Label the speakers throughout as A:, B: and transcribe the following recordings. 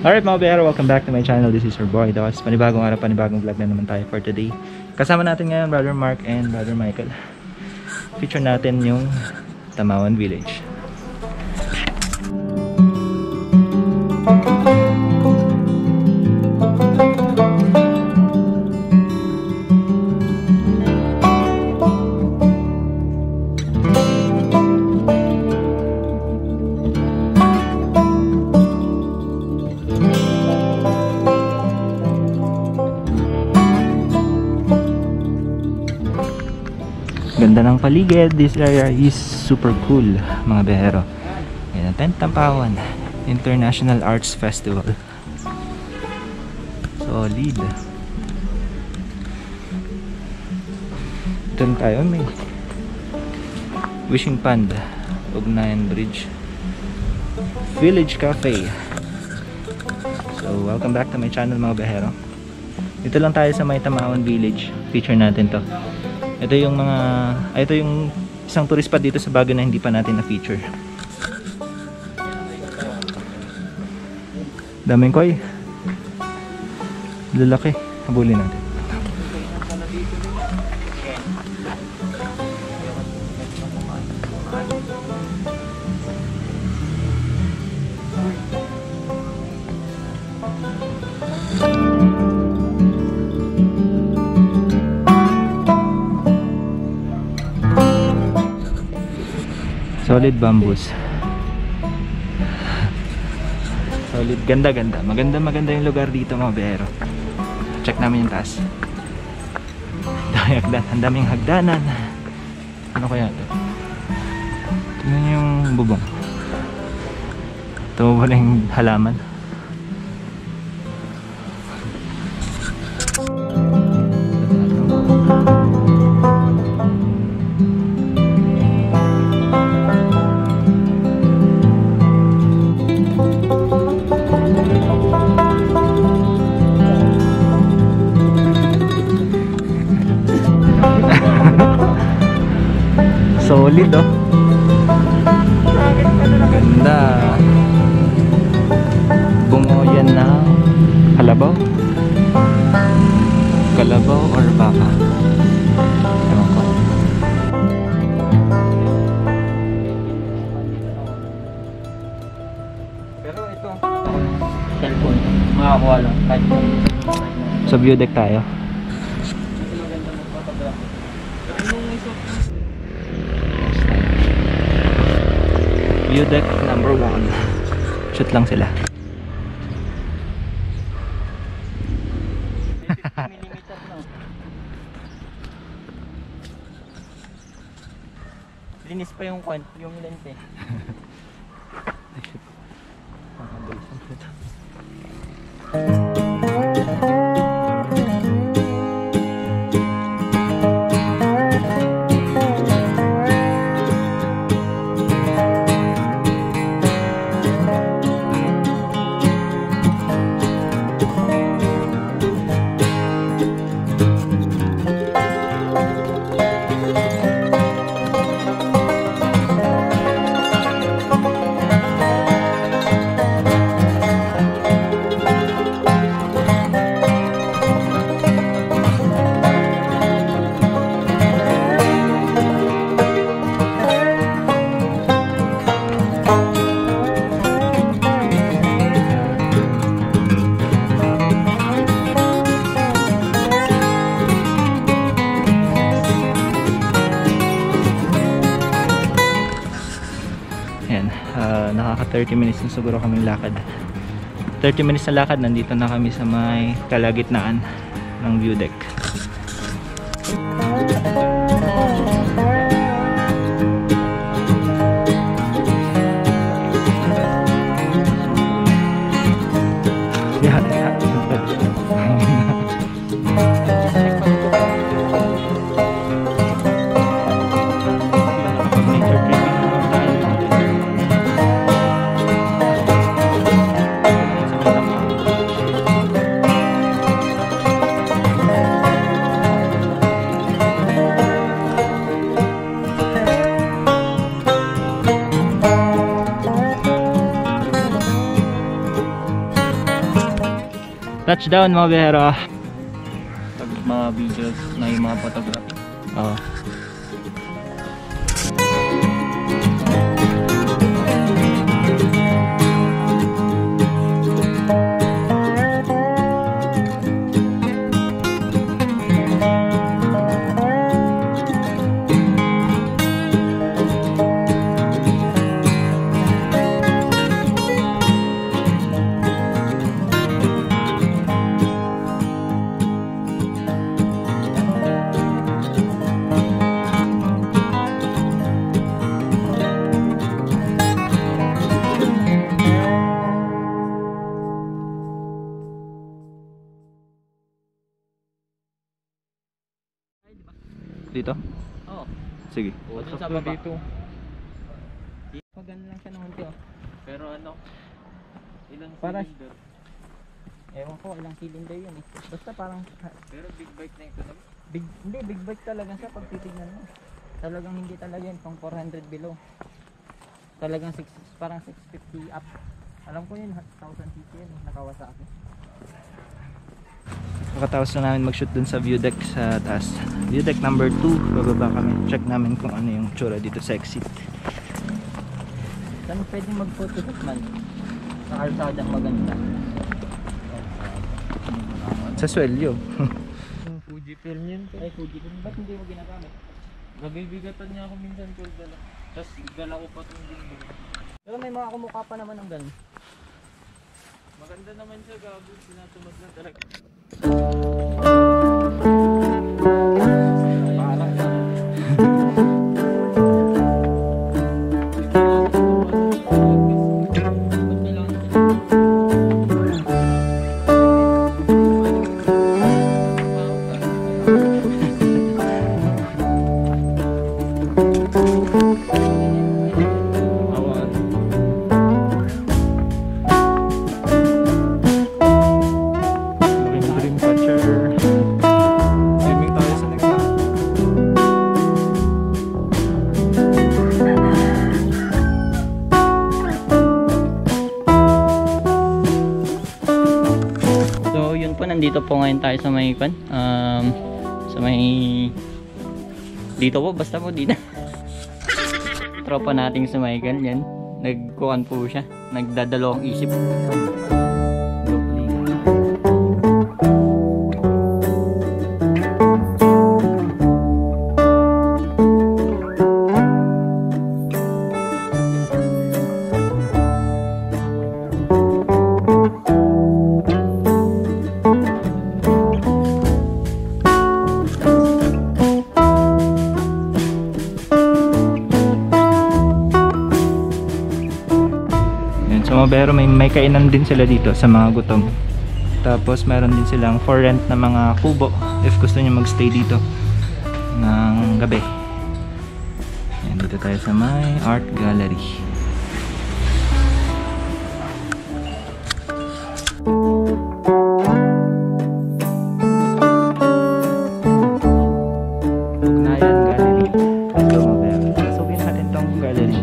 A: Alright mga biyahero, welcome back to my channel. This is your boy Dos. Panibagong araw, panibagong vlog na naman tayo for today. Kasama natin ngayon Brother Mark and Brother Michael. Feature natin yung Tamawan Village. Ganda ng paligid. This area is super cool mga biyahero. Yan ang Tamawan International Arts Festival. Solid. Doon tayo may Wishing Pond, Ugnayan Bridge, Village Cafe. So welcome back to my channel mga biyahero. Dito lang tayo sa may Tamawan Village. Feature natin to. Ito yung isang tourist spot dito sa Baguio na hindi pa natin na-feature. Daming koy. Lalaki. Habulin natin. Solid bamboos. Solid, ganda. Maganda yung lugar dito mga biyahero. Check namin yung taas. Ang daming hagdanan. Ano kaya ito? Tingnan yung bubong. Tumubo na yung halaman. Solid oh. Ganda. Bungo yan na kalabaw. Kalabaw or baka. Ewan ko. Pero ito cellphone. Makakuha lang. Sa view deck tayo. View deck number 1. Shoot lang sila. Linis pa yung lens eh. Nakaka 30 minutes na siguro kaming lakad. 30 minutes na lakad, nandito na kami sa may kalagitnaan ng view deck. Touchdown mga bihero.
B: Pag mga videos na yung mga photograph.
A: Oo. Dito?
B: Oo.
A: Sige.
B: O dun sa baba. Dito. Maganda lang siya ng unti oh. Pero ano? Ilang
C: Para-
B: cylinder?
C: Ewan ko, ilang cylinder yun eh. Basta parang,
B: Pero big bike na ito naman.
C: hindi, big bike talaga siya pag titignan mo. Talagang hindi talaga yun, pang 400 below. Talagang parang 650 up. Alam ko yun, 1000cc yun, nakawasaki.
A: Pagkatapos na namin mag-shoot dun sa view deck sa taas. View deck number 2, bababa kami. Check namin kung ano yung tsura dito sa exit.
C: Saan pwedeng mag-photoshoot man? Sa kalsadang maganda.
A: Sa Swelyo.
B: Yung Fujifilm yun.
C: Ay, Fujifilm, ba't hindi mo ginagamit?
B: Nabibigatan niya ako minsan ko dala. Tapos dala ko pa itong gimbal.
C: Pero may mga kumukha pa naman ng ganun.
B: Maganda naman siya, gago. Sinatumad lang talaga.
A: Dreamcatcher. Swimming tayo sa next one.
C: So yun po, nandito po ngayon tayo sa may sa may dito po, basta po dito. Tropa nating sumaykan yan. Nagkuhan po siya, nagdadalawang isip.
A: Pero may kainan din sila dito sa mga gutom. Tapos meron din silang for rent na mga kubo if gusto niyo magstay dito ng gabi. Ayan, dito tayo sa may art gallery. Ugnayan Gallery. Ito mga pero. Pasukin natin tong gallery.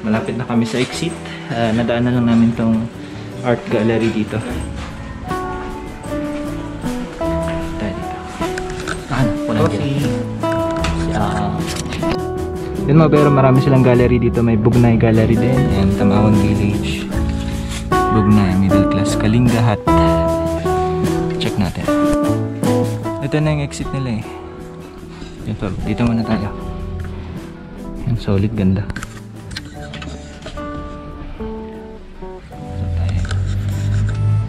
A: Malapit na kami sa exit. Nadaanan lang namin tong art gallery dito. Tayo dito.
C: Walang
A: Yun mga pero marami silang gallery dito. May Bugnay Gallery din and Tamawan Village. Bugnay, Middle Class, Kalinga Hut. Check exit natin. Ito na yung exit nila eh. Dito muna tayo. Yan, solid, ganda.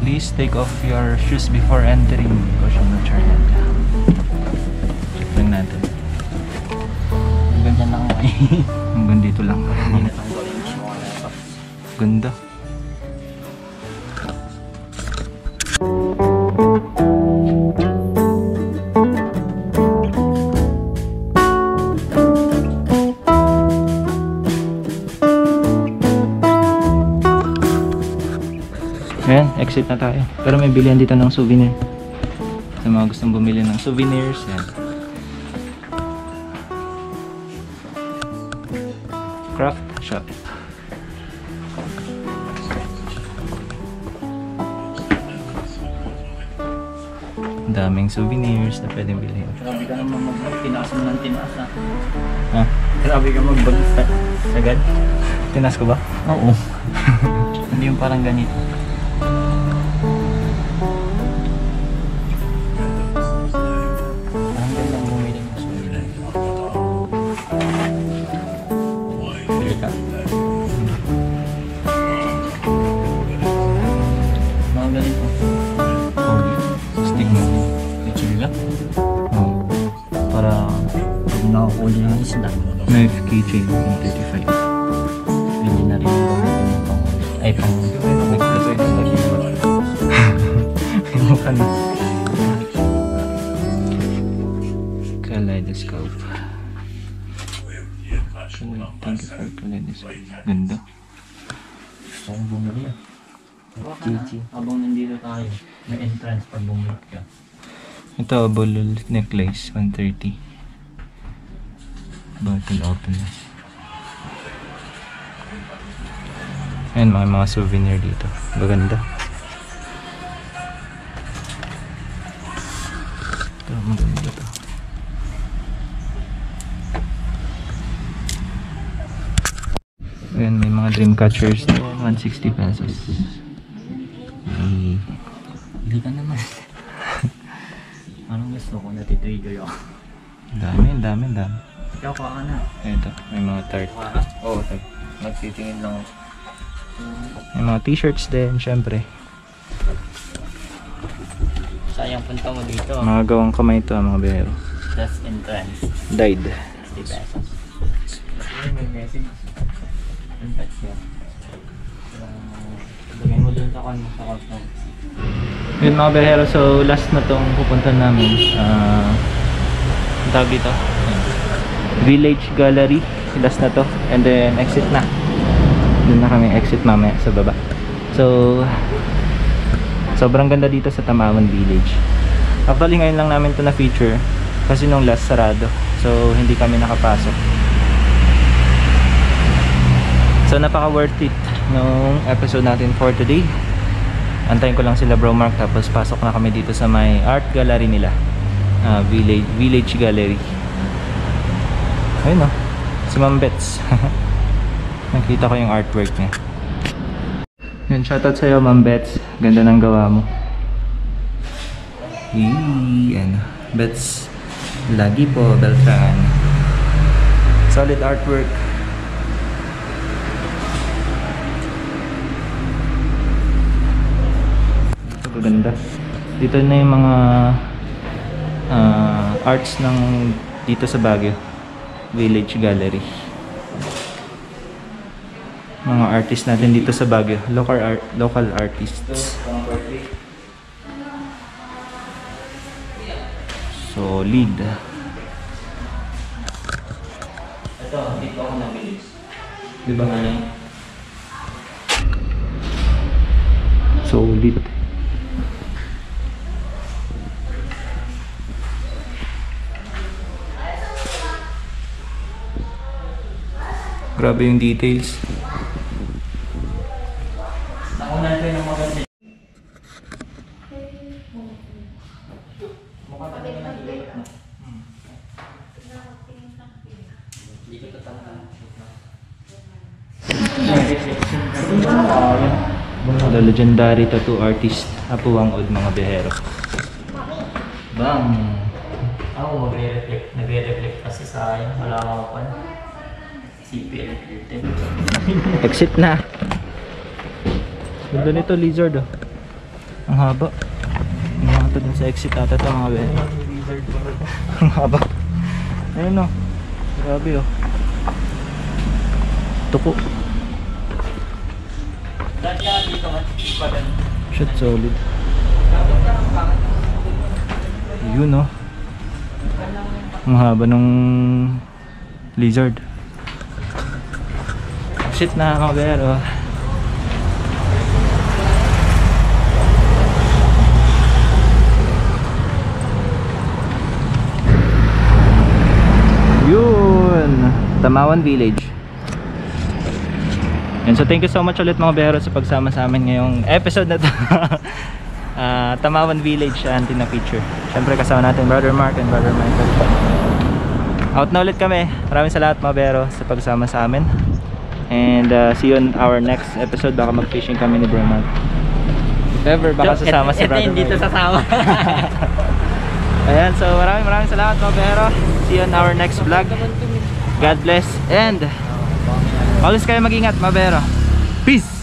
A: Please take off your shoes before entering. Caution no charge. Check lang natin.
C: Hanggang dyan lang ako eh.
A: Hanggang dito lang.
C: Hindi na tanggal yung mga laptop.
A: Ganda. Ayan, exit na tayo. Pero may bilihan dito ng souvenir. Sa mga gustong bumili ng souvenirs, yan. Craft shop. Ang daming souvenirs na pwedeng bilhin.
C: Grabe ka naman mag-vlog. Tinaas mo ng tinaas na.
A: Ha?
C: Grabe ka mag-vlog agad.
A: Tinas ko ba?
C: Oo. Hindi yung parang ganito. Parang gandang bumili ng souvenir. Bili ka. Mga ganito.
A: Stick mo.
C: Chill lang.
A: Oh.
C: Para pag nakakuli ng isda.
A: Knife keychain, 35.
C: Hindi na rin yung gamitin yung pang... Ay, pang...
A: Mukha na. Kaleidoscope. Thank you for kaleidoscope. Ganda.
C: Gusto kong bumili ah. Chichi. Habang nandito tayo, may entrance pag bumili ka.
A: Ito, bulol necklace, 130. Bottle opener. Ayan, mga souvenir dito. Maganda. Ito, maganda ito. Ayan, may mga dream catchers na 160 pesos.
C: Hindi ka naman. Anong gusto ko? Natitrigger ako.
A: Dami.
C: Ikaw ka na.
A: Ito, may mga tart.
C: Oo, nagtitingin lang ako.
A: May mga t-shirts din, syempre.
C: Sayang punta mo dito.
A: Mga gawang kamay ito, mga bihero.
C: That's entrance.
A: Dyed.
C: 60 pesos. Ay, may message. Ang touch yan. Lagay mo dun sa karton.
A: Yun mga bihero, so last na tong pupuntan namin. Ang tawag dito? Village Gallery. Last na to. And then exit na. Doon na kami exit mamaya sa baba. So, sobrang ganda dito sa Tamawan Village. Actually ngayon lang namin to na feature. Kasi nung last sarado. So, hindi kami nakapasok. So, napaka worth it nung episode natin for today. Antayin ko lang sila Bro Mark. Tapos pasok na kami dito sa may art gallery nila. Village Gallery. Ayun o. Si Ma'am Bets. Nakita ko yung artwork niya. Yun, shoutout sa'yo Ma'am Bets. Ganda ng gawa mo. Ano. Bets lagi po Beltran. Solid artwork. Ito ganda. Dito na yung mga arts ng dito sa Baguio. Village Gallery. Mga artists natin dito sa Baguio. Local artists. Solid.
C: Ito, dito ako nabilis.
A: Di ba nga yan? Solid. Grabe yung details.
C: Nakunan ko yung maganda. Mukha pa din na nilip mo. Hindi ko tatangkan.
A: The legendary tattoo artist Apu Wangod mga bihero.
C: Bang! Ako nagre-reflect kasi sa akin. Wala ako pa. CPL curtain.
A: Exit na. Ganda nito, lizard oh. Ang haba. Ang mga to dun sa exit ata ito mga be. Ang haba. Ayun oh. Grabe oh. Tuko.
C: Dahil ka dito man.
A: Shit, solid. Yun oh. Ang haba ng lizard. Shit na kabero. Yun, Tamawan Village. And so thank you so much ulit mga bero sa pagsama sa amin ngayong episode na to. Tamawan Village ang tina-feature. Siyempre kasama natin Brother Mark and Brother Michael. Out na ulit kami. Maraming salamat mga bero sa pagsama sa amin. And see you on our next episode. Baka mag-fishing kami ni Bro Mark. If ever, baka sasama si Brother
C: Ito hindi to
A: Michael.
C: sasama.
A: Ayan, so maraming salamat mga bero. See you on our next vlog. God bless and always kayo mag-ingat mga bero. Peace!